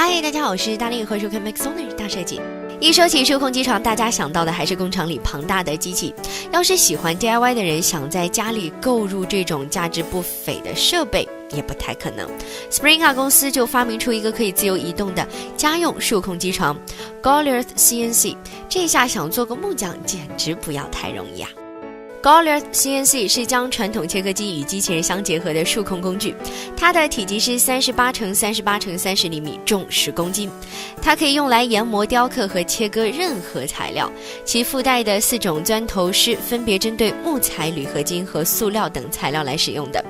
嗨，大家好，我是大力，欢迎收看 Maxoner 大设计。一说起数控机床，大家想到的还是工厂里庞大的机器。要是喜欢 DIY 的人想在家里购入这种价值不菲的设备，也不太可能。Springa 公司就发明出一个可以自由移动的家用数控机床 Goliath CNC， 这下想做个木匠简直不要太容易啊。Goliath CNC 是将传统切割机与机器人相结合的数控工具，它的体积是38×38×30厘米，重10公斤。它可以用来研磨、雕刻和切割任何材料。其附带的4种钻头是分别针对木材、铝合金和塑料等材料来使用的。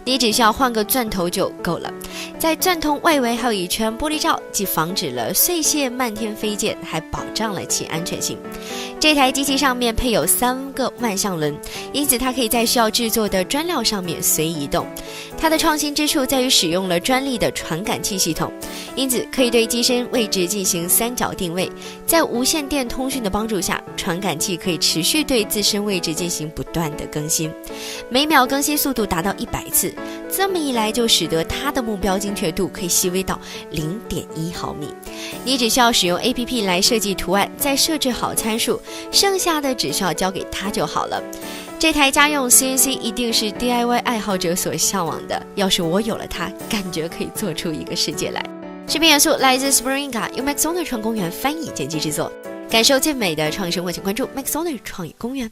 你只需要换个钻头就够了。在钻头外围还有一圈玻璃罩，既防止了碎屑漫天飞溅，还保障了其安全性。这台机器上面配有3个万向轮，因此它可以在需要制作的砖料上面随意移动。它的创新之处在于使用了专利的传感器系统，因此可以对机身位置进行3角定位。在无线电通讯的帮助下，传感器可以持续对自身位置进行不断的更新，每秒更新速度达到100次。这么一来，就使得它的目标精确度可以细微到0.1毫米。你只需要使用 APP 来设计图案，再设置好参数，剩下的只需要交给它就好了。这台家用 CNC 一定是 DIY 爱好者所向往的，要是我有了它，感觉可以做出一个世界来。视频元素来自 Springa， 由 Maxoner 创意公园翻译剪辑制作。感受最美的创意生活，请关注 Maxoner 创意公园。